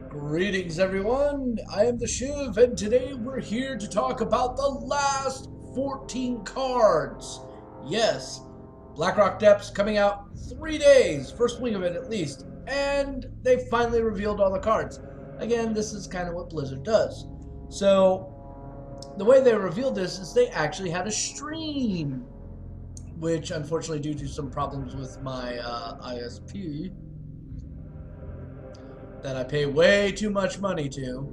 Greetings, everyone. I am the Shiv, and today we're here to talk about the last 14 cards. Yes, Blackrock Depths coming out 3 days, first week of it at least, and they finally revealed all the cards. Again, this is kind of what Blizzard does. So, the way they revealed this is they actually had a stream, which unfortunately, due to some problems with my ISP, that I pay way too much money to,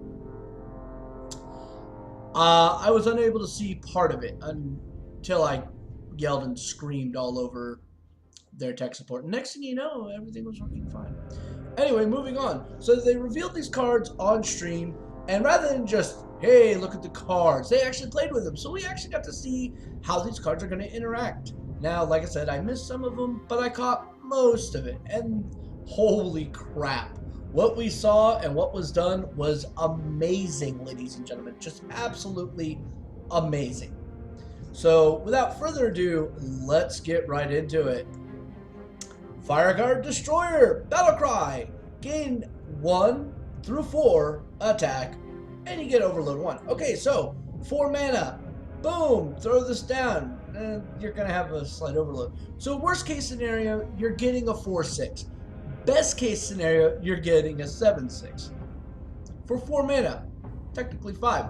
I was unable to see part of it until I yelled and screamed all over their tech support. And next thing you know, everything was working fine. Anyway, moving on. So they revealed these cards on stream, and rather than just, hey, look at the cards, they actually played with them. So we actually got to see how these cards are going to interact. Now, like I said, I missed some of them, but I caught most of it. And holy crap. What we saw and what was done was amazing, ladies and gentlemen. Just absolutely amazing. So, without further ado, let's get right into it. Fireguard Destroyer, Battle Cry. Gain 1 through 4 attack, and you get Overload 1. Okay, so 4 mana. Boom, throw this down, and you're going to have a slight overload. So, worst case scenario, you're getting a 4/6. Best case scenario, you're getting a 7/6 for 4 mana, technically 5.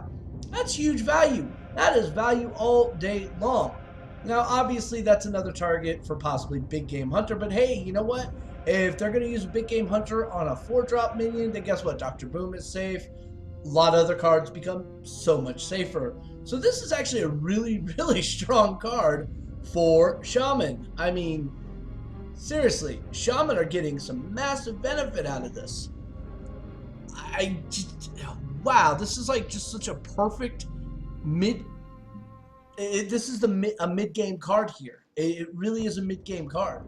That's huge value. That is value all day long. Now, obviously, that's another target for possibly Big Game Hunter, but hey, you know what? If they're going to use a Big Game Hunter on a 4-drop minion, then guess what? Dr. Boom is safe. A lot of other cards become so much safer. So this is actually a really, really strong card for Shaman. I mean, seriously, Shaman are getting some massive benefit out of this. Wow, this is like just such a perfect this is a mid-game card here. It really is a mid-game card.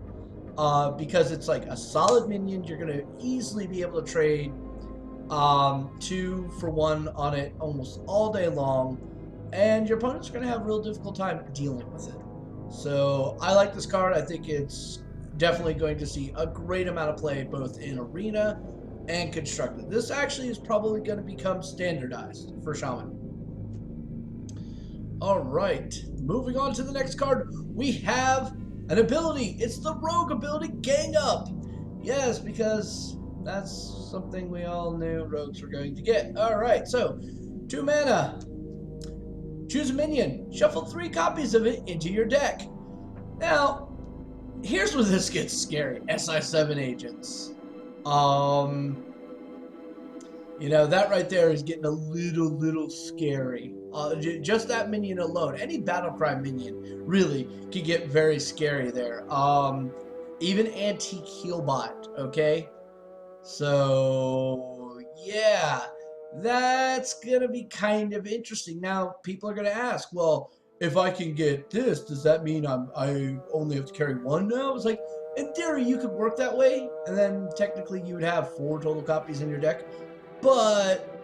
Because it's like a solid minion. You're going to easily be able to trade 2 for 1 on it almost all day long. And your opponents are going to have a real difficult time dealing with it. So I like this card. I think it's definitely going to see a great amount of play both in Arena and Constructed. This actually is probably going to become standardized for Shaman. Alright, moving on to the next card, we have an ability. It's the Rogue ability, Gang Up. Yes, because that's something we all knew Rogues were going to get. Alright, so 2 mana. Choose a minion. Shuffle 3 copies of it into your deck. Now, here's where this gets scary. SI7 agents. You know, that right there is getting a little scary. Just that minion alone. Any Battlecry minion really could get very scary there. Even Antique Healbot, okay? So, yeah. That's going to be kind of interesting. Now, people are going to ask, well, if I can get this, does that mean I only have to carry 1 now? It's like, in theory, you could work that way, and then technically you would have 4 total copies in your deck. But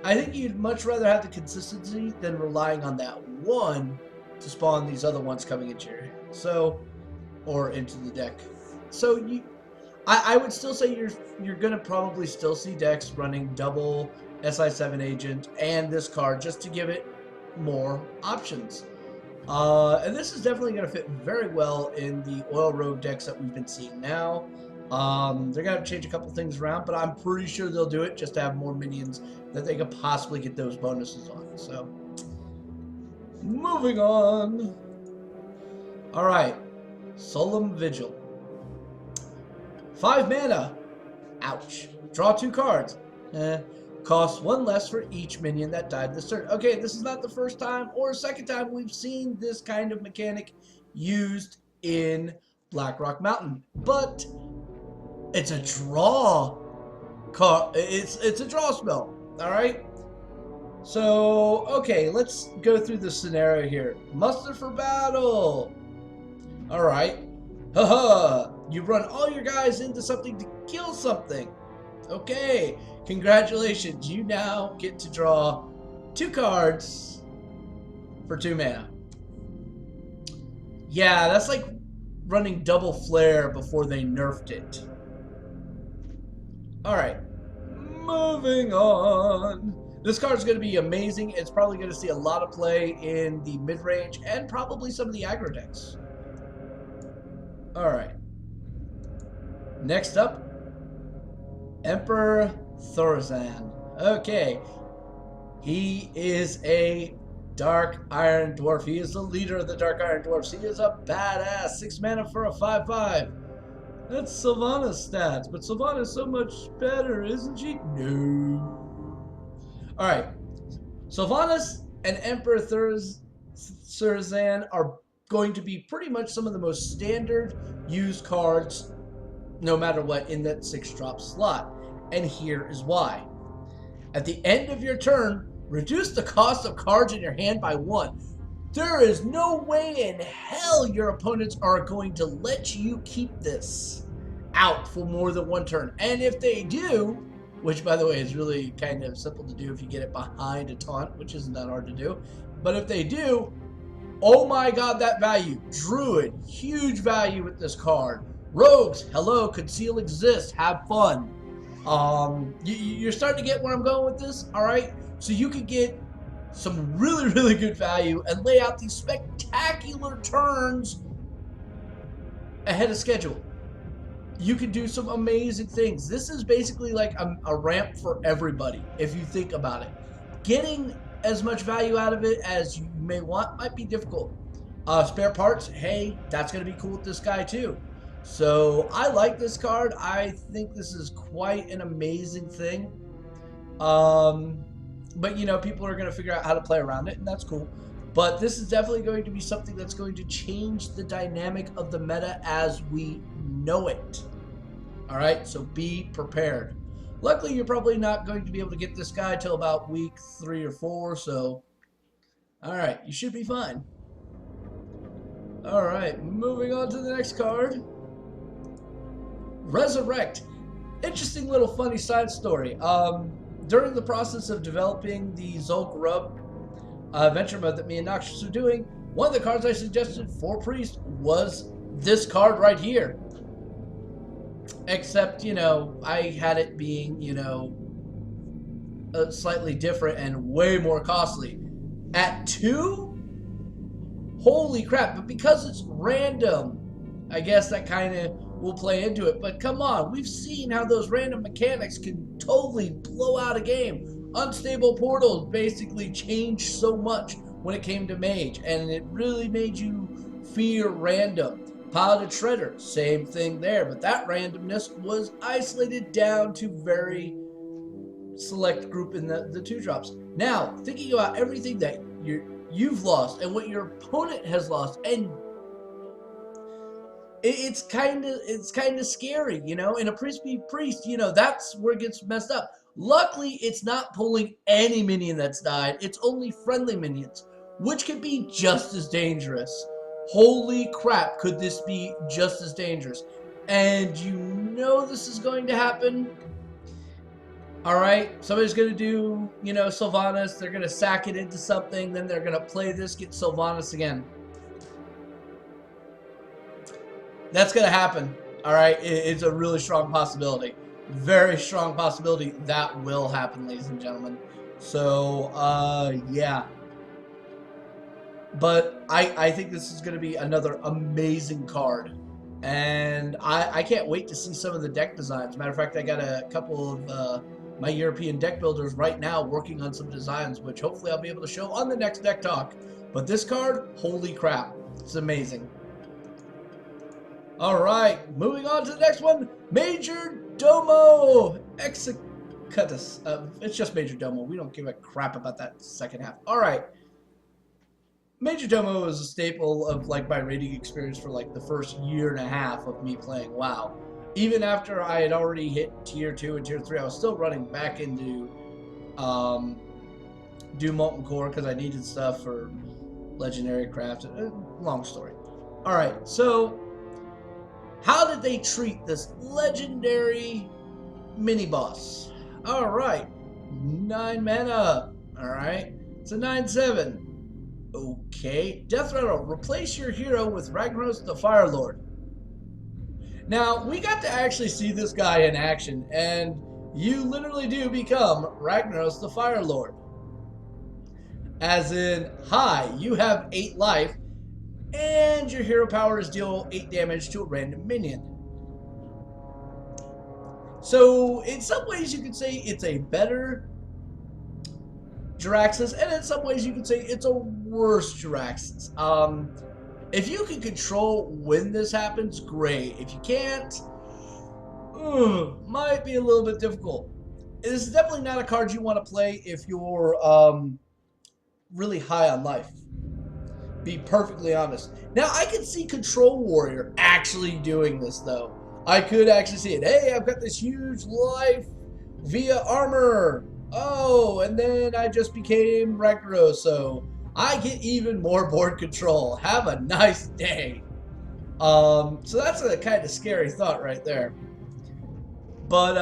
I think you'd much rather have the consistency than relying on that 1 to spawn these other ones coming into your hand. So, or into the deck. So I would still say you're gonna probably still see decks running double SI7 agent and this card just to give it more options. And this is definitely going to fit very well in the Oil Rogue decks that we've been seeing now. They're going to change a couple things around, but I'm pretty sure they'll do it just to have more minions that they could possibly get those bonuses on. So, moving on. Alright, Solemn Vigil. 5 mana. Ouch. Draw 2 cards. Costs 1 less for each minion that died this turn. Okay, this is not the first time or second time we've seen this kind of mechanic used in Blackrock Mountain, but it's a draw card. It's a draw spell. All right. So okay, let's go through the scenario here. Muster for battle. All right. Haha. You run all your guys into something to kill something. Okay, congratulations. You now get to draw 2 cards for 2 mana. Yeah, that's like running double flare before they nerfed it. Alright, moving on. This card's going to be amazing. It's probably going to see a lot of play in the mid-range and probably some of the aggro decks. Alright. Next up, Emperor Thorzan. Okay. He is a Dark Iron Dwarf. He is the leader of the Dark Iron Dwarfs. He is a badass. 6 mana for a 5/5. That's Sylvanas stats, but Sylvanas is so much better, isn't she? No. Alright. Sylvanas and Emperor Thorzan are going to be pretty much some of the most standard used cards, no matter what, in that 6-drop slot. And here is why. At the end of your turn, reduce the cost of cards in your hand by 1. There is no way in hell your opponents are going to let you keep this out for more than 1 turn. And if they do, which by the way is really kind of simple to do if you get it behind a taunt, which isn't that hard to do. But if they do, oh my god, that value. Druid, huge value with this card. Rogues, hello, conceal exists, have fun. You're starting to get where I'm going with this, alright? So you could get some really, really good value and lay out these spectacular turns ahead of schedule. You could do some amazing things. This is basically like a ramp for everybody, if you think about it. Getting as much value out of it as you may want might be difficult. Spare parts, hey, that's going to be cool with this guy too. So I like this card. I think this is quite an amazing thing. But you know, people are going to figure out how to play around it, and that's cool. But this is definitely going to be something that's going to change the dynamic of the meta as we know it. Alright, so be prepared. Luckily, you're probably not going to be able to get this guy till about week 3 or 4, so alright, you should be fine. Alright, moving on to the next card. Resurrect. Interesting little funny side story. During the process of developing the Zulk Rub adventure mode that me and Noxious are doing, one of the cards I suggested for Priest was this card right here. Except, you know, I had it being, you know, slightly different and way more costly. At 2? Holy crap, but because it's random, I guess that kind of will play into it. But come on, we've seen how those random mechanics can totally blow out a game. Unstable portals basically changed so much when it came to Mage, and it really made you fear random. Paladin Shredder, same thing there, but that randomness was isolated down to very select group in the 2-drops. Now, thinking about everything that you've lost and what your opponent has lost, and it's kind of scary, you know. In a priest be priest, you know, that's where it gets messed up. Luckily, it's not pulling any minion that's died. It's only friendly minions, which could be just as dangerous. Holy crap, could this be just as dangerous? And you know this is going to happen. Alright, somebody's going to do, you know, Sylvanas. They're going to sack it into something. Then they're going to play this, get Sylvanas again. That's going to happen. Alright, it's a really strong possibility. Very strong possibility that will happen, ladies and gentlemen. So, yeah. But I think this is going to be another amazing card. And I can't wait to see some of the deck designs. Matter of fact, I got a couple of my European deck builders right now working on some designs, which hopefully I'll be able to show on the next Deck Talk. But this card, holy crap, it's amazing. Alright, moving on to the next one. Major Domo Executus. It's just Major Domo. We don't give a crap about that second half. Alright. Major Domo is a staple of like my raiding experience for like the first year and a half of me playing WoW. Even after I had already hit tier 2 and tier 3, I was still running back into do Molten Core because I needed stuff for legendary craft. Long story. Alright, so how did they treat this legendary mini boss? Alright, 9 mana. Alright, it's a 9/7. Okay, Death Rattle, replace your hero with Ragnaros the Fire Lord. Now, we got to actually see this guy in action, and you literally do become Ragnaros the Fire Lord. As in, hi, you have 8 life, and your hero power is deal 8 damage to a random minion. So, in some ways you could say it's a better Jiraxis, and in some ways you could say it's a worse Jiraxis. If you can control when this happens, great. If you can't, might be a little bit difficult. This is definitely not a card you want to play if you're really high on life. Be perfectly honest. Now, I can see Control Warrior actually doing this, though. I could actually see it. Hey, I've got this huge life via armor. Oh, and then I just became Ragnaros, so I get even more board control. Have a nice day. So that's a kind of scary thought right there. But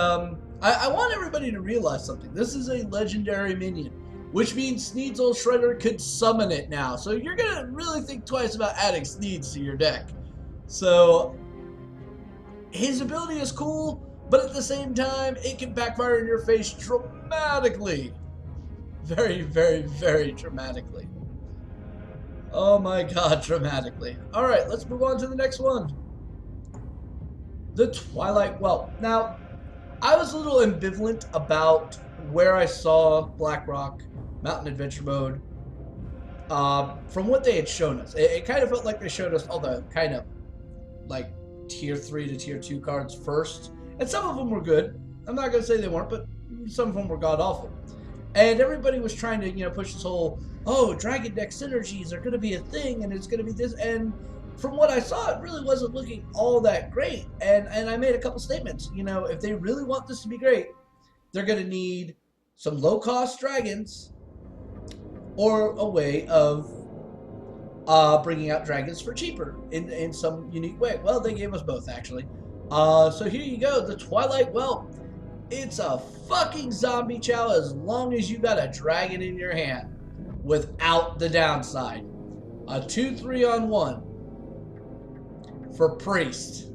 I want everybody to realize something. This is a legendary minion, which means Sneed's Shredder could summon it now. So you're going to really think twice about adding Sneeds to your deck. So his ability is cool, but at the same time, it can backfire in your face dramatically. Very, very, very dramatically. Oh my god, dramatically. Alright, let's move on to the next one. The Twilight Well. Now, I was a little ambivalent about where I saw Blackrock Mountain Adventure Mode from what they had shown us. It kind of felt like they showed us all the kind of like tier 3 to tier 2 cards first. And some of them were good. I'm not going to say they weren't, but some of them were god-awful. And everybody was trying to, push this whole, oh, Dragon Deck synergies are going to be a thing, and it's going to be this. And from what I saw, it really wasn't looking all that great. And I made a couple statements. If they really want this to be great, they're going to need some low-cost dragons or a way of bringing out dragons for cheaper in some unique way. Well, they gave us both, actually. So here you go, the Twilight Well. It's a fucking zombie chow as long as you got a dragon in your hand without the downside. A 2/3 on 1 for Priest.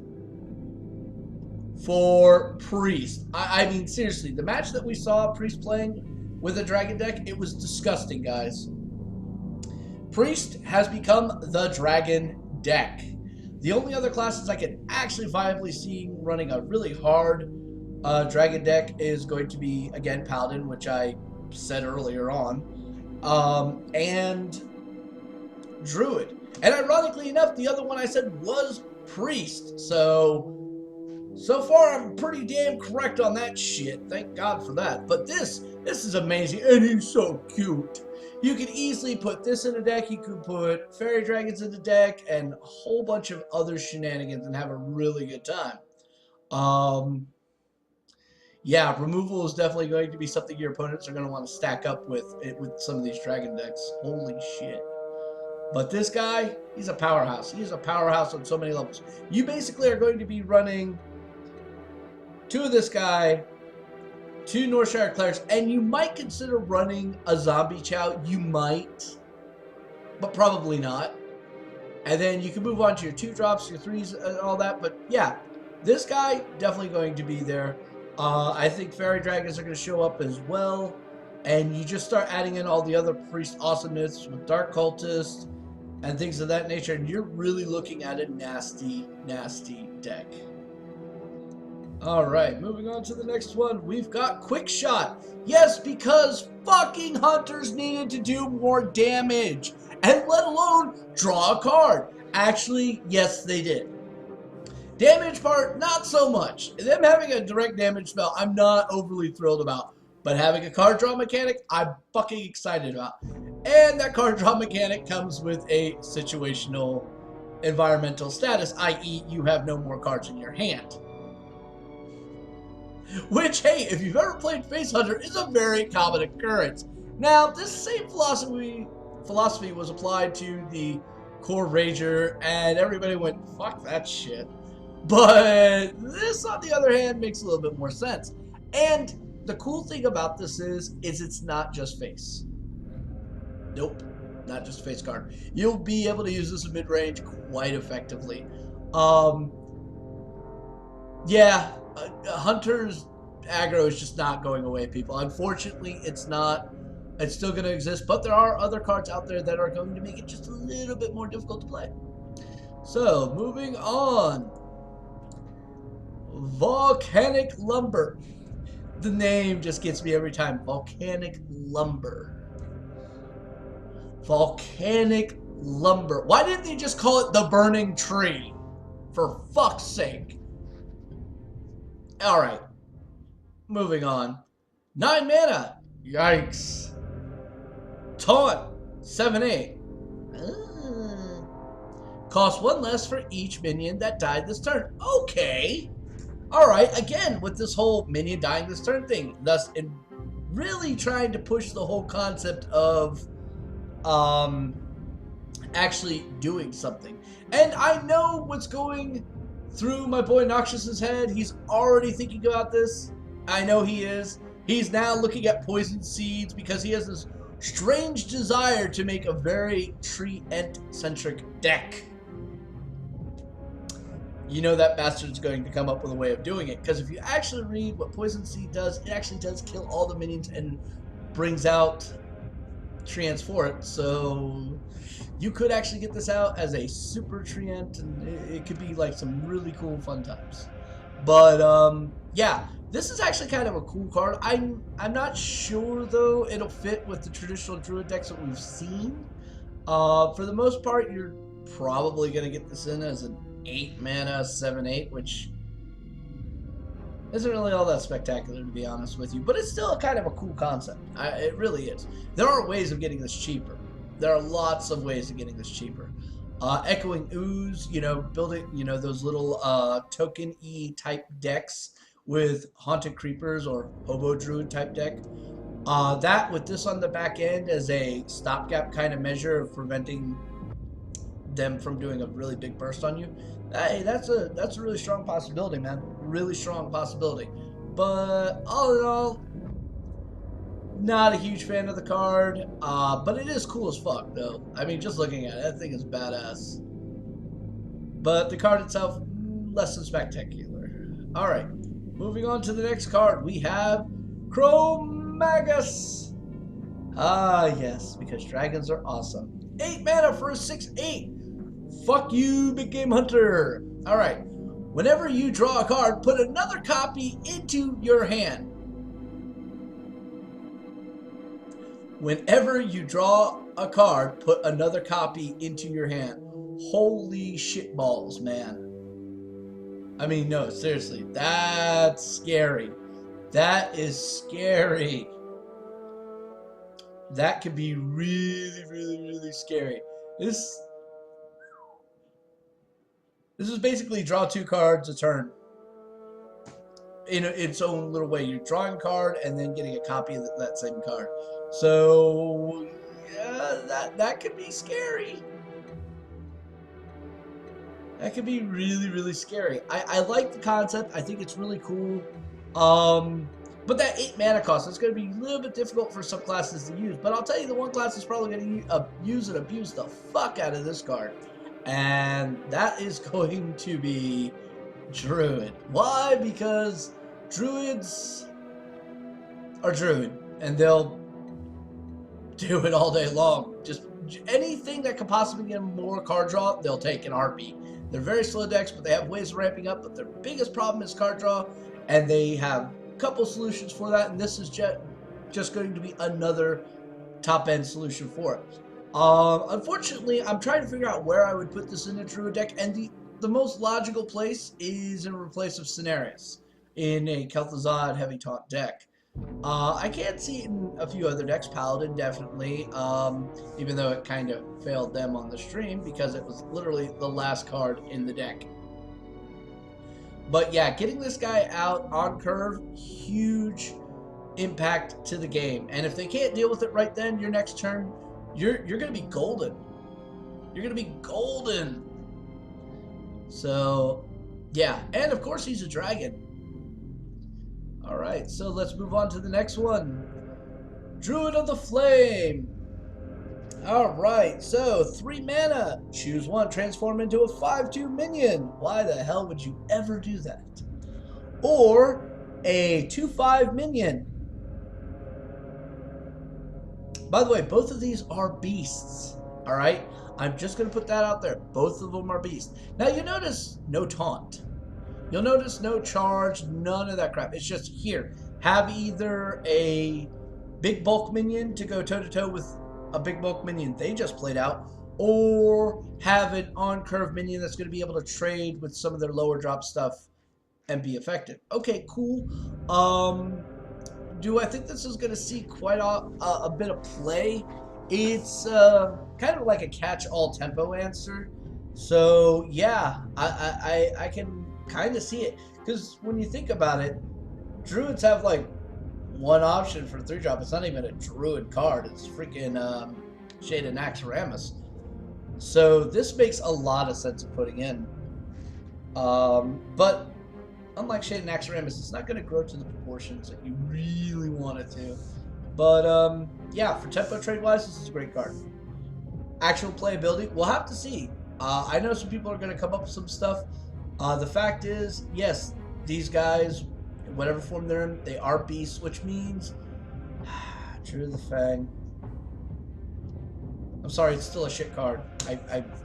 I mean, seriously, the match that we saw Priest playing with a dragon deck, it was disgusting, guys. Priest has become the dragon deck. The only other classes I can actually viably see running a really hard dragon deck is going to be, again, Paladin, which I said earlier on, and Druid. And ironically enough, the other one I said was Priest. So far I'm pretty damn correct on that shit. Thank God for that. But this is amazing, and he's so cute. You could easily put this in a deck. You could put fairy dragons in the deck and a whole bunch of other shenanigans and have a really good time. Yeah, removal is definitely going to be something your opponents are going to want to stack up with some of these dragon decks. Holy shit. But this guy, he's a powerhouse. He's a powerhouse on so many levels. You basically are going to be running 2 of this guy, 2 Northshire Clerics, and you might consider running a Zombie Chow. You might, but probably not. And then you can move on to your 2-drops, your 3s, and all that. But yeah, this guy definitely going to be there. I think Fairy Dragons are going to show up as well. And you just start adding in all the other Priest awesomeness with Dark Cultists and things of that nature. And you're really looking at a nasty, nasty deck. Alright, moving on to the next one. We've got Quickshot. Yes, because fucking hunters needed to do more damage. And let alone draw a card. Actually, yes, they did. Damage part, not so much. Them having a direct damage spell, I'm not overly thrilled about. But having a card draw mechanic, I'm fucking excited about. And that card draw mechanic comes with a situational environmental status, i.e. you have no more cards in your hand. Which, hey, if you've ever played Face Hunter, is a very common occurrence. Now, this same philosophy was applied to the Core Rager, and everybody went, fuck that shit. But this, on the other hand, makes a little bit more sense. And the cool thing about this is it's not just face. Nope, not just face card. You'll be able to use this in mid-range quite effectively. Yeah, hunters aggro is just not going away, people. Unfortunately, it's not. It's still going to exist, but there are other cards out there that are going to make it just a little bit more difficult to play. So, moving on. Volcanic Lumber. The name just gets me every time. Volcanic Lumber. Volcanic Lumber. Why didn't they just call it the Burning Tree? For fuck's sake. Alright. Moving on. 9 mana. Yikes. Taunt. 7/8. Cost 1 less for each minion that died this turn. Okay. Alright, again, with this whole minion dying this turn thing. Thus, really trying to push the whole concept of actually doing something. And I know what's going through my boy Noxious's head. He's already thinking about this. I know he is. He's now looking at poison seeds because he has this strange desire to make a very tree-ent-centric deck. You know that bastard's going to come up with a way of doing it, because if you actually read what Poison Seed does, it actually does kill all the minions and brings out treants for it. So you could actually get this out as a super treant, and it could be like some really cool fun times. But yeah, this is actually kind of a cool card. I'm not sure though it'll fit with the traditional druid decks that we've seen. For the most part, you're probably gonna get this in as an 8 mana 7/8, which isn't really all that spectacular, to be honest with you, but it's still kind of a cool concept. It really is. There are ways of getting this cheaper. There are lots of ways of getting this cheaper. Echoing Ooze, you know, building, you know, those little token-y type decks with Haunted Creepers or Hobo Druid type deck. That with this on the back end as a stopgap kind of measure of preventing them from doing a really big burst on you. Hey, that's a really strong possibility, man. Really strong possibility. But all in all, not a huge fan of the card. But it is cool as fuck, though. I mean, just looking at it, that thing is badass. But the card itself, less than spectacular. All right, moving on to the next card, we have Chromagus. Ah, yes, because dragons are awesome. 8 mana for a 6/8. Fuck you, Big Game Hunter. All right. Whenever you draw a card, put another copy into your hand. Whenever you draw a card, put another copy into your hand. Holy shitballs, man. I mean, no, seriously. That's scary. That is scary. That could be really, really, really scary. This is basically draw 2 cards a turn. In its own little way. You're drawing a card and then getting a copy of that same card. So, yeah, that could be scary. That could be really, really scary. I like the concept. I think it's really cool. But that 8 mana cost, it's going to be a little bit difficult for some classes to use. But I'll tell you, the one class is probably going to use and abuse the fuck out of this card. And that is going to be Druid. Why? Because Druids are Druid, and they'll do it all day long. Just anything that could possibly get them more card draw, they'll take in heartbeat. They're very slow decks, but they have ways of ramping up. But their biggest problem is card draw, and they have a couple solutions for that. And this is just going to be another top-end solution for it. Unfortunately, I'm trying to figure out where I would put this in a Druid deck, and the most logical place is in place of Cenarius in a Kel'Thuzad heavy taunt deck. I can't see it in a few other decks. Paladin definitely, even though it kind of failed them on the stream because it was literally the last card in the deck. But yeah, getting this guy out on curve, huge impact to the game. And if they can't deal with it right then, your next turn, you're going to be golden. You're going to be golden. So, yeah. And of course, he's a dragon. All right, so let's move on to the next one. Druid of the Flame. All right, so 3 mana. Choose one, transform into a 5/2 minion. Why the hell would you ever do that? Or a 2/5 minion. By the way, both of these are beasts. All right, I'm just gonna put that out there. Both of them are beasts. Now you notice no taunt. You'll notice no charge, none of that crap. It's just here. Have either a big bulk minion to go toe-to-toe with a big bulk minion they just played out, or have an on-curve minion that's going to be able to trade with some of their lower drop stuff and be effective. Okay, cool. Do I think this is going to see quite a bit of play? It's kind of like a catch-all tempo answer. So yeah, I can kind of see it, because when you think about it, druids have like one option for 3-drop. It's not even a druid card. It's freaking Shaded Naxxramas. So this makes a lot of sense of putting in. But unlike Shaded Naxxramas, it's not going to grow to the proportions that you really want it to. But yeah, for tempo trade wise, this is a great card. Actual playability, we'll have to see. I know some people are going to come up with some stuff. The fact is, yes, these guys, in whatever form they're in, they are beasts, which means True the Fang. I'm sorry, it's still a shit card.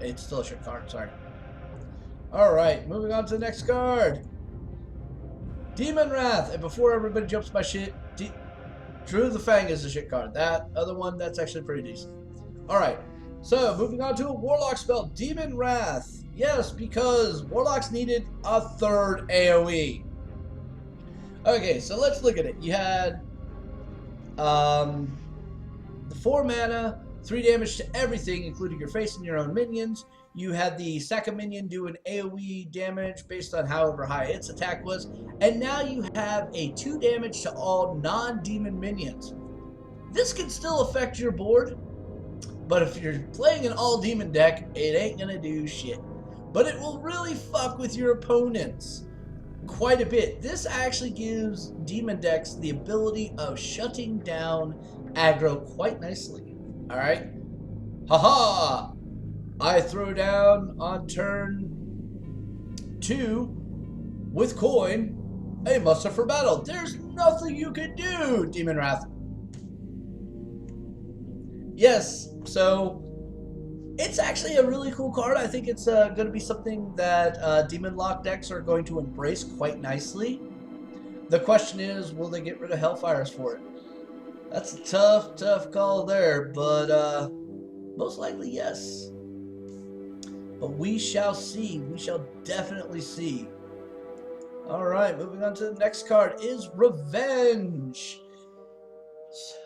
It's still a shit card, sorry. Alright, moving on to the next card. Demon Wrath. And before everybody jumps my shit, True the Fang is a shit card. That other one, that's actually pretty decent. Alright, so moving on to a Warlock spell, Demon Wrath. Yes, because Warlocks needed a 3rd AoE. Okay, so let's look at it. You had the 4 mana, 3 damage to everything, including your face and your own minions. You had the second minion do an AoE damage based on however high its attack was. And now you have a 2 damage to all non-demon minions. This can still affect your board, but if you're playing an all-demon deck, it ain't gonna do shit. But it will really fuck with your opponents quite a bit. This actually gives demon decks the ability of shutting down aggro quite nicely. Alright? Haha! I throw down on turn 2 with coin a muster for battle. There's nothing you can do, Demon Wrath. Yes, so it's actually a really cool card. I think it's going to be something that Demon Lock decks are going to embrace quite nicely. The question is, will they get rid of Hellfires for it? That's a tough call there, but most likely yes. But we shall see. We shall definitely see. Alright, moving on to the next card is Revenge.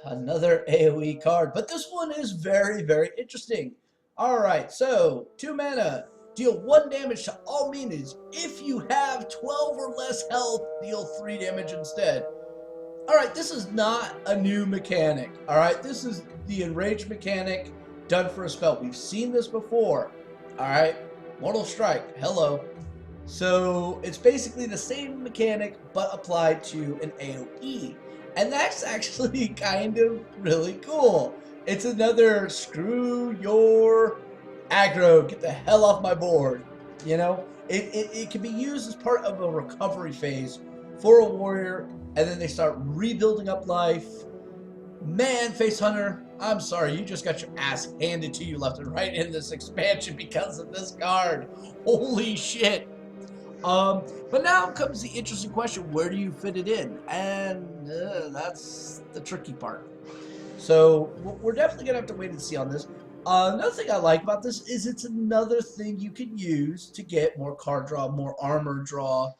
Another AoE card, but this one is very interesting. Alright, so 2 mana, deal 1 damage to all minions. If you have 12 or less health, deal 3 damage instead. Alright, this is not a new mechanic. Alright, this is the Enrage mechanic done for a spell. We've seen this before. Alright, Mortal Strike, hello. So it's basically the same mechanic but applied to an AoE. And that's actually kind of really cool. It's another screw your aggro, get the hell off my board. You know, it can be used as part of a recovery phase for a warrior, and then they start rebuilding up life. Man, Face Hunter, I'm sorry, you just got your ass handed to you left and right in this expansion because of this card. Holy shit. But now comes the interesting question, where do you fit it in? And that's the tricky part. So we're definitely going to have to wait and see on this. Another thing I like about this is it's another thing you can use to get more card draw, more armor draw,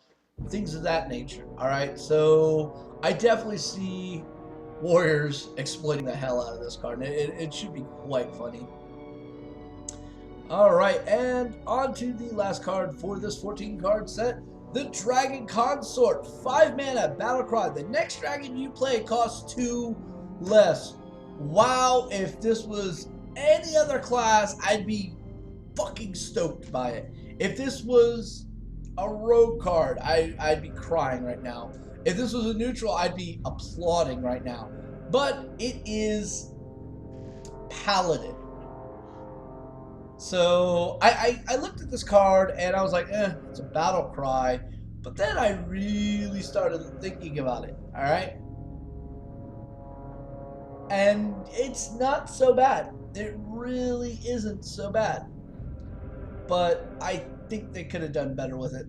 things of that nature. Alright, so I definitely see Warriors exploiting the hell out of this card. It should be quite funny. Alright, and on to the last card for this 14 card set. The Dragon Consort. 5 mana, battle cry. The next dragon you play costs 2 less. Wow, if this was any other class, I'd be fucking stoked by it. If this was a rogue card, I'd be crying right now. If this was a neutral, I'd be applauding right now. But it is Paladin. So I looked at this card and I was like, it's a battle cry. But then I really started thinking about it, alright? And it's not so bad. It really isn't so bad. But I think they could have done better with it.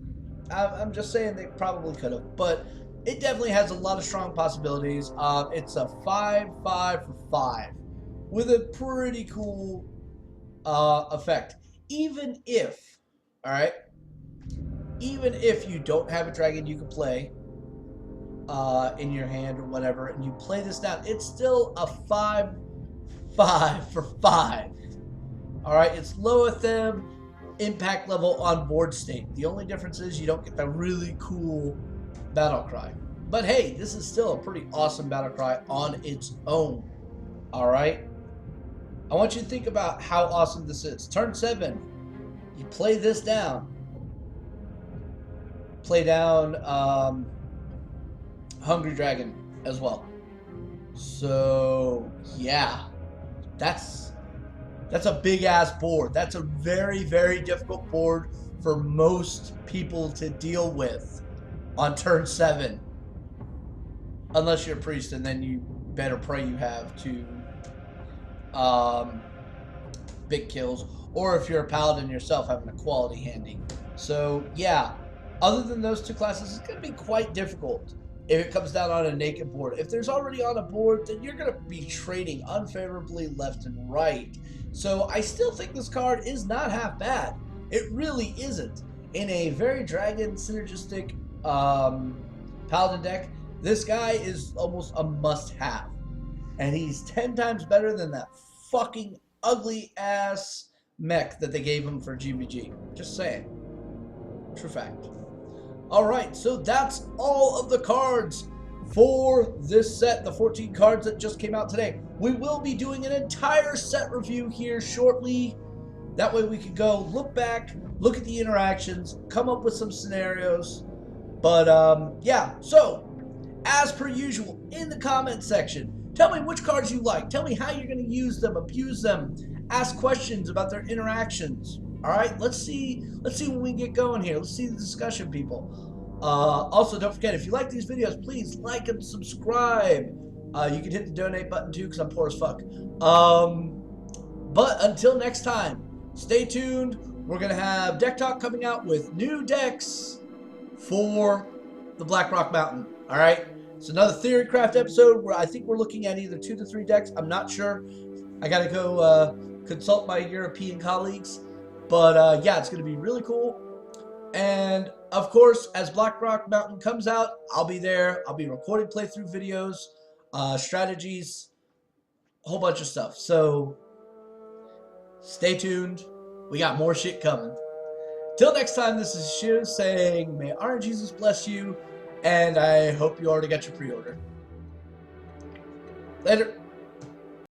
I'm just saying they probably could have. But it definitely has a lot of strong possibilities. It's a 5/5 for 5 with a pretty cool effect. Even if, alright, even if you don't have a dragon you can play in your hand or whatever, and you play this down, it's still a 5/5 for 5. Alright, it's lower them impact level on board state. The only difference is you don't get the really cool battle cry. But hey, this is still a pretty awesome battle cry on its own. Alright? I want you to think about how awesome this is. Turn 7, you play this down. Play down Hungry Dragon as well. So yeah, that's a big ass board. That's a very, very difficult board for most people to deal with on turn 7. Unless you're a priest, and then you better pray you have 2 big kills, or if you're a paladin yourself, having a quality handy. So yeah, other than those 2 classes, it's going to be quite difficult if it comes down on a naked board. If there's already on a board, then you're going to be trading unfavorably left and right. So I still think this card is not half bad. It really isn't. In a very dragon synergistic paladin deck, this guy is almost a must-have. And he's 10 times better than that fucking ugly ass mech that they gave him for GBG. Just saying. True fact. Alright, so that's all of the cards for this set, the 14 cards that just came out today. We will be doing an entire set review here shortly. That way we can go look back, look at the interactions, come up with some scenarios. But yeah, so as per usual, in the comment section, tell me which cards you like. Tell me how you're going to use them, abuse them, ask questions about their interactions. All right, let's see when we get going here. Let's see the discussion, people. Also, don't forget, if you like these videos, please like and subscribe. You can hit the donate button too, because I'm poor as fuck. But until next time, stay tuned. We're gonna have Deck Talk coming out with new decks for the Blackrock Mountain. All right, it's another Theorycraft episode where I think we're looking at either 2 to 3 decks. I'm not sure. I gotta go consult my European colleagues. But yeah, it's going to be really cool. And of course, as Blackrock Mountain comes out, I'll be there. I'll be recording playthrough videos, strategies, a whole bunch of stuff. So stay tuned. We got more shit coming. Till next time, this is Shiv saying, may our Jesus bless you. And I hope you already got your pre-order. Later.